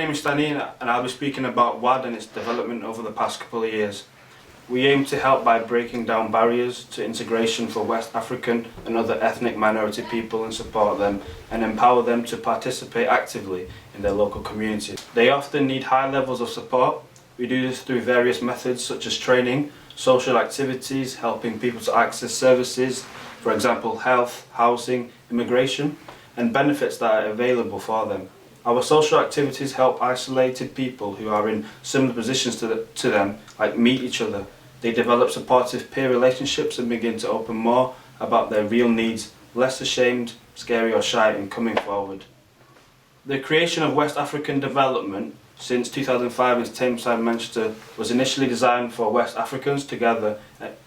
name is Stani and I'll be speaking about WAD and its development over the past couple of years. We aim to help by breaking down barriers to integration for West African and other ethnic minority people and support them and empower them to participate actively in their local communities. They often need high levels of support. We do this through various methods such as training, social activities, helping people to access services, for example health, housing, immigration, and benefits that are available for them. Our social activities help isolated people who are in similar positions to them, like meet each other. They develop supportive peer relationships and begin to open more about their real needs, less ashamed, scary or shy in coming forward. The creation of West African development since 2005 in Tameside, Manchester was initially designed for West Africans to gather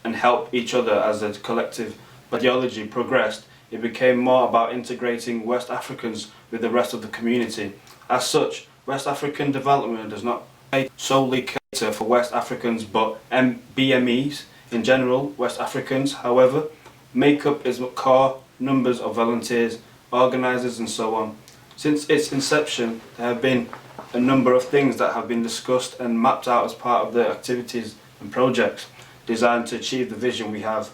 and help each other. As the collective ideology progressed, it became more about integrating West Africans with the rest of the community. As such, West African development does not solely cater for West Africans but BMEs in general. West Africans, however, make up its core numbers of volunteers, organisers and so on. Since its inception, there have been a number of things that have been discussed and mapped out as part of the activities and projects designed to achieve the vision we have.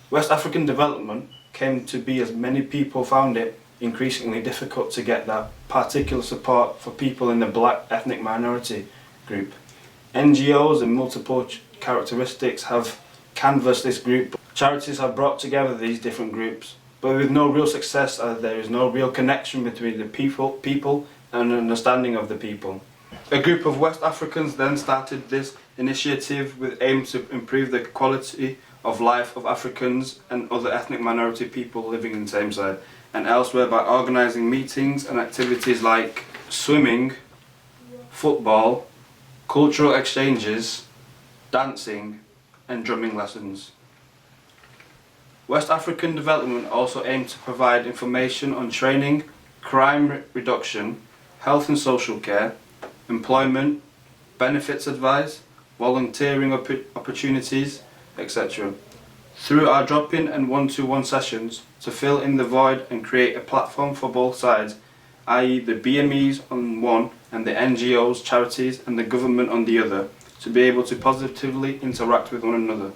West African development came to be as many people found it increasingly difficult to get that particular support for people in the black ethnic minority group. NGOs and multiple characteristics have canvassed this group. Charities have brought together these different groups, but with no real success as there is no real connection between the people and understanding of the people. A group of West Africans then started this initiative with aim to improve the quality of life of Africans and other ethnic minority people living in Tameside and elsewhere by organising meetings and activities like swimming, football, cultural exchanges, dancing and drumming lessons. West African development also aimed to provide information on training, crime reduction, health and social care, employment, benefits advice, volunteering opportunities, etc. through our drop-in and one-to-one sessions to fill in the void and create a platform for both sides, i.e. the BMEs on one and the NGOs, charities and the government on the other, to be able to positively interact with one another.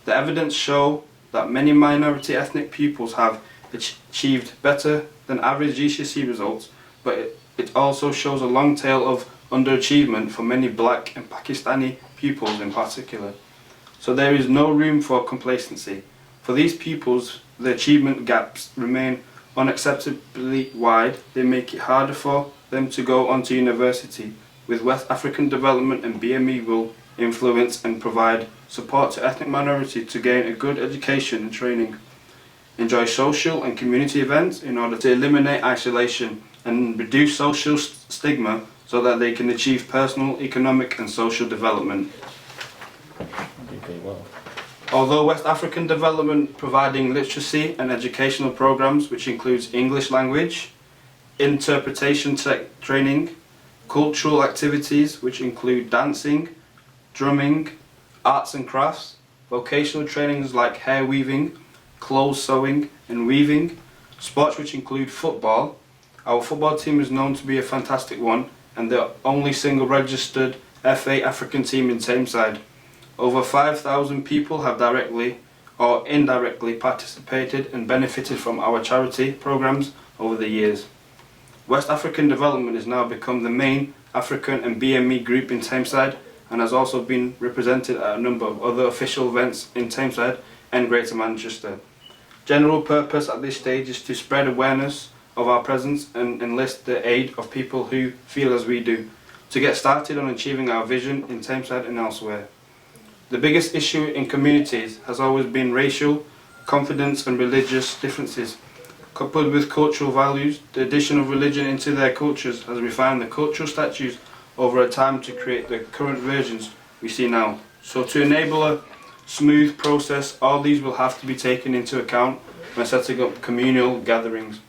The evidence show that many minority ethnic pupils have achieved better than average GCSE results, but it also shows a long tail of underachievement for many black and Pakistani pupils in particular. So there is no room for complacency. For these pupils, the achievement gaps remain unacceptably wide. They make it harder for them to go on to university. With West African development and BME will influence and provide support to ethnic minority to gain a good education and training, enjoy social and community events in order to eliminate isolation and reduce social stigma so that they can achieve personal, economic and social development. Although West African development providing literacy and educational programs which includes English language, interpretation training, cultural activities which include dancing, drumming, arts and crafts, vocational trainings like hair weaving, clothes sewing and weaving, sports which include football. Our football team is known to be a fantastic one and the only single registered FA African team in Tameside. Over 5,000 people have directly or indirectly participated and benefited from our charity programs over the years. West African development has now become the main African and BME group in Tameside and has also been represented at a number of other official events in Tameside and Greater Manchester. General purpose at this stage is to spread awareness of our presence and enlist the aid of people who feel as we do, to get started on achieving our vision in Tameside and elsewhere. The biggest issue in communities has always been racial, confidence and religious differences. Coupled with cultural values, the addition of religion into their cultures has refined the cultural statues over a time to create the current versions we see now. So to enable a smooth process, all these will have to be taken into account when setting up communal gatherings.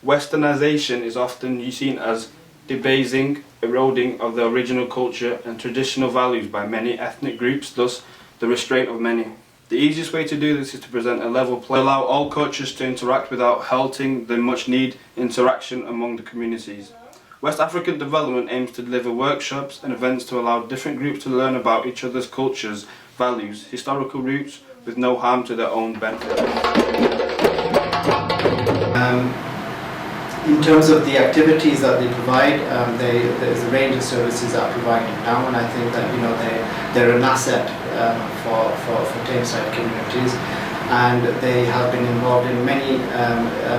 Westernization is often seen as debasing, eroding of the original culture and traditional values by many ethnic groups, thus the restraint of many. The easiest way to do this is to present a level play, allow all cultures to interact without halting the much needed interaction among the communities. West African Development aims to deliver workshops and events to allow different groups to learn about each other's cultures, values, historical roots, with no harm to their own benefit. In terms of the activities that they provide, there's a range of services that are provided now, and I think that they're an asset for Tameside communities, and they have been involved in many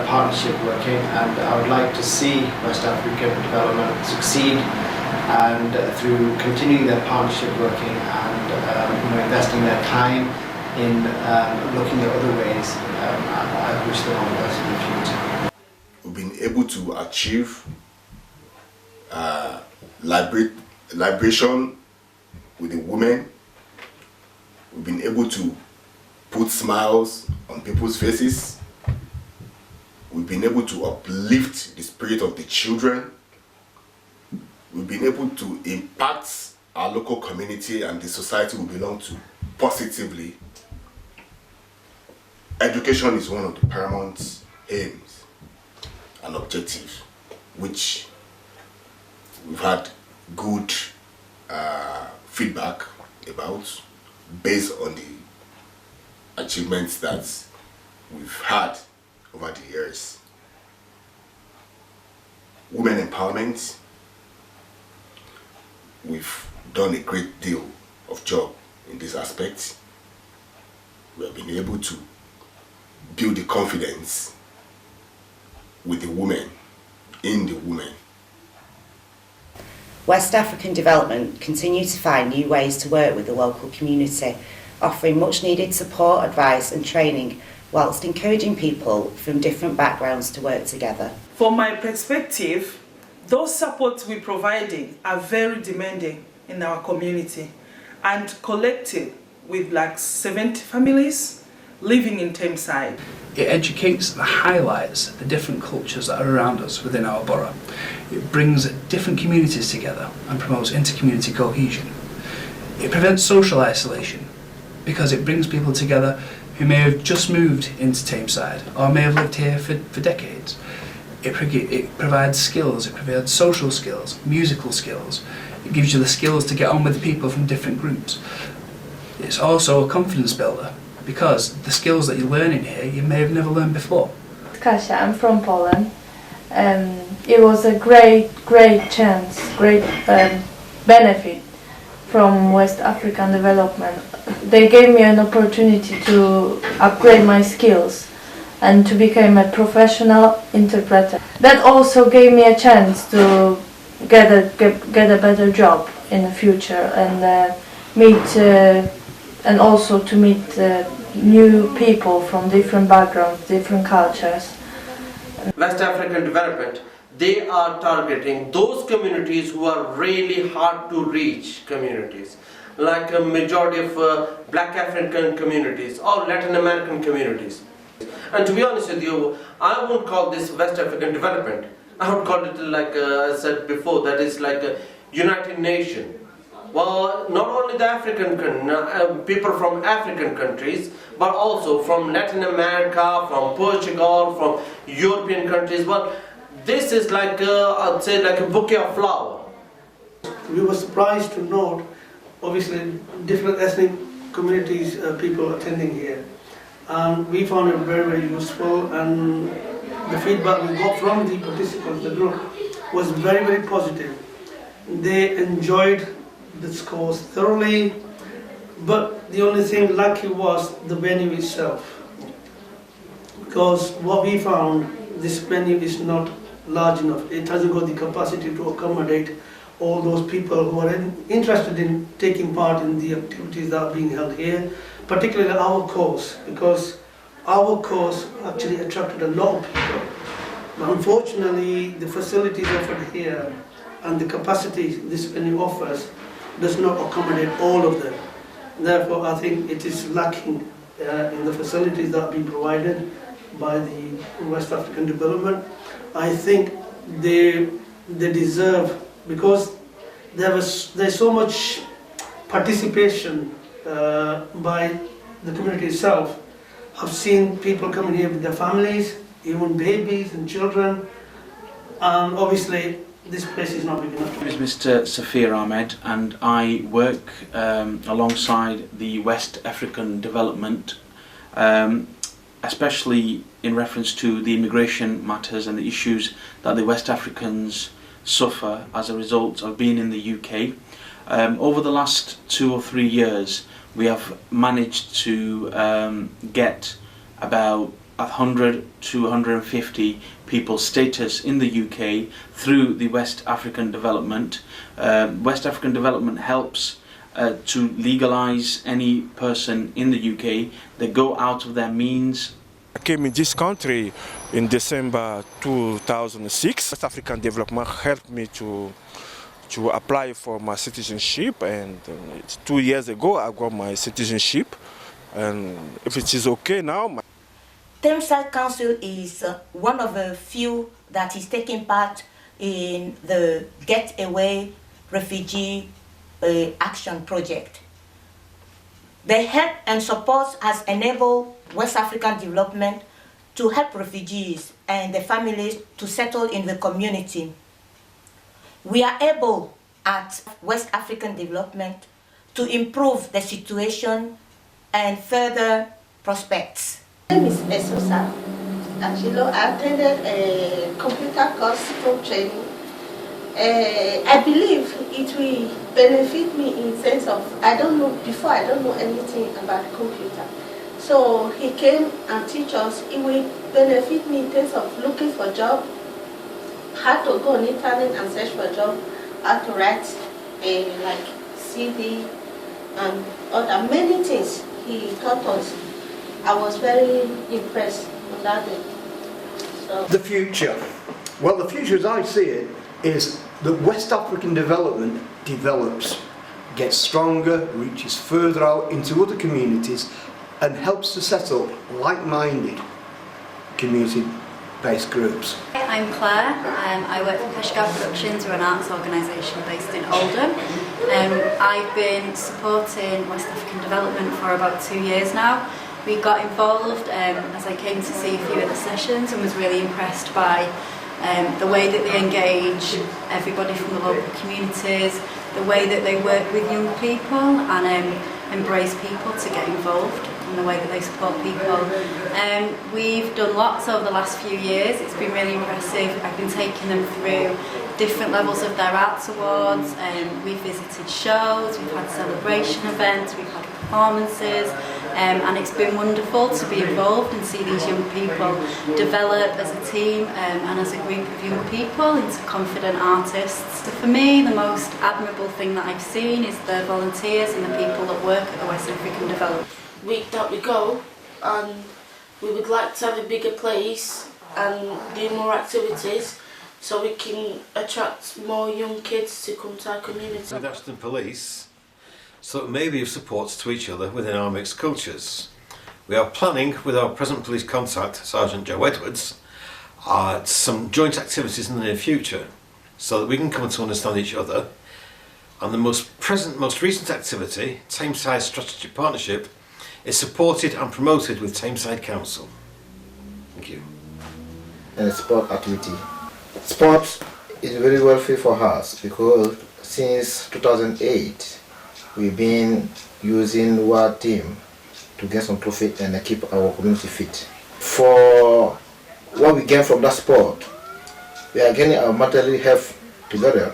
partnership working, and I would like to see West African Development succeed, and through continuing their partnership working and investing their time in looking at other ways. I wish them all the best in the future. We've been able to achieve liberation with the women. We've been able to put smiles on people's faces. We've been able to uplift the spirit of the children. We've been able to impact our local community and the society we belong to positively. Education is one of the paramount aims and objectives, which we've had good feedback about based on the achievements that we've had over the years. Women empowerment, we've done a great deal of job in this aspect. We have been able to build the confidence with the women, in the women. West African Development continue to find new ways to work with the local community, offering much needed support, advice and training, whilst encouraging people from different backgrounds to work together. From my perspective, those supports we're providing are very demanding in our community and collected with like 70 families living in Tameside. It educates and highlights the different cultures that are around us within our borough. It brings different communities together and promotes inter-community cohesion. It prevents social isolation because it brings people together who may have just moved into Tameside or may have lived here for decades. It provides skills, it provides social skills, musical skills. It gives you the skills to get on with people from different groups. It's also a confidence builder, because the skills that you learn in here you may have never learned before. Kasia, I'm from Poland. It was a great chance, great benefit from West African Development. They gave me an opportunity to upgrade my skills and to become a professional interpreter. That also gave me a chance to get a better job in the future and also to meet new people from different backgrounds, different cultures. West African Development, they are targeting those communities who are really hard to reach communities, like a majority of Black African communities or Latin American communities. And to be honest with you, I won't call this West African Development. I would call it, like I said before, that is like a United Nations. Well, not only the African people from African countries, but also from Latin America, from Portugal, from European countries. But this is like I'd say like a bouquet of flowers. We were surprised to note, obviously, different ethnic communities, people attending here. And we found it very useful, and the feedback we got from the participants, the group, was very positive. They enjoyed this course thoroughly, but the only thing lucky was the venue itself, because what we found, this venue is not large enough. It hasn't got the capacity to accommodate all those people who are interested in taking part in the activities that are being held here, particularly our course, because our course actually attracted a lot of people. But unfortunately, the facilities offered here and the capacity this venue offers does not accommodate all of them. Therefore, I think it is lacking in the facilities that are being provided by the West African Development. I think they deserve, because there's so much participation by the community itself. I've seen people coming here with their families, even babies and children, and obviously this place is not big enough. My name is Mr. Safir Ahmed, and I work alongside the West African Development, especially in reference to the immigration matters and the issues that the West Africans suffer as a result of being in the UK. Over the last 2 or 3 years, we have managed to get about 100 to 150 people status in the UK through the West African Development. West African Development helps to legalise any person in the UK that go out of their means. I came in this country in December 2006. West African Development helped me to apply for my citizenship, and 2 years ago I got my citizenship, and if it is okay now. Thameside Council is one of the few that is taking part in the Getaway Refugee Action Project. The help and support has enabled West African Development to help refugees and their families to settle in the community. We are able at West African Development to improve the situation and further prospects. My name is Esosa. Actually, I attended a computer course from training. I believe it will benefit me in the sense of I don't know anything about computer. So he came and teach us. It will benefit me in terms of looking for job, how to go on internet and search for job, how to write like CV and other many things he taught us. I was very impressed with that day. So. The future. Well, the future as I see it is that West African Development develops, gets stronger, reaches further out into other communities and helps to set up like-minded community-based groups. Hi, I'm Claire. I work for Peshgar Productions. We're an arts organisation based in Oldham. I've been supporting West African Development for about 2 years now. We got involved as I came to see a few of the sessions and was really impressed by the way that they engage everybody from the local communities, the way that they work with young people and embrace people to get involved, and the way that they support people. We've done lots over the last few years. It's been really impressive. I've been taking them through different levels of their arts awards. We've visited shows, we've had celebration events, we've had performances, and it's been wonderful to be involved and see these young people develop as a team and as a group of young people into confident artists. So for me, the most admirable thing that I've seen is the volunteers and the people that work at the West African Development. Week that we go, and we would like to have a bigger place and do more activities so we can attract more young kids to come to our community. With Ashton Police, so that may be of support to each other within our mixed cultures. We are planning with our present police contact, Sergeant Joe Edwards, some joint activities in the near future so that we can come to understand each other. And the most recent activity, Tameside Strategy Partnership, is supported and promoted with Tameside Council. Thank you. And a sport activity. Sport is very wealthy for us because since 2008 we've been using WAD team to get some profit and keep our community fit. For what we gain from that sport, we are getting our mental health together,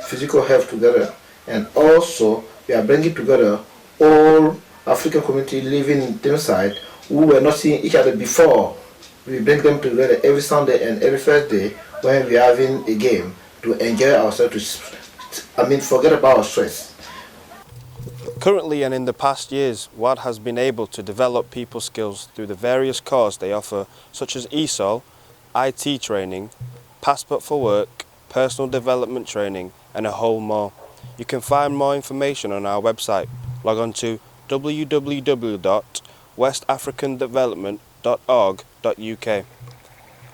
physical health together, and also we are bringing together all African community living in Tameside who were not seeing each other before. We bring them together every Sunday and every Thursday when we are having a game to enjoy ourselves, forget about our stress. Currently and in the past years, WAD has been able to develop people skills through the various courses they offer, such as ESOL, IT training, Passport for Work, personal development training, and a whole more. You can find more information on our website. Log on to www.westafricandevelopment.org.uk.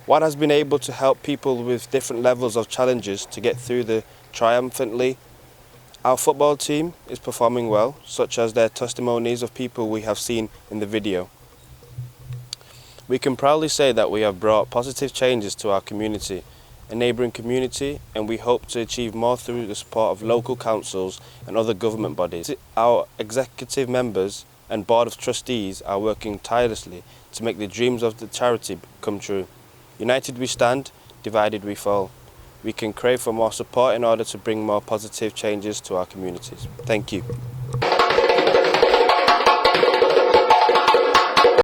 WAD has been able to help people with different levels of challenges to get through the triumphantly. Our football team is performing well, such as their testimonies of people we have seen in the video. We can proudly say that we have brought positive changes to our community a neighbouring community, and we hope to achieve more through the support of local councils and other government bodies. Our executive members and board of trustees are working tirelessly to make the dreams of the charity come true. United we stand, divided we fall. We can crave for more support in order to bring more positive changes to our communities. Thank you.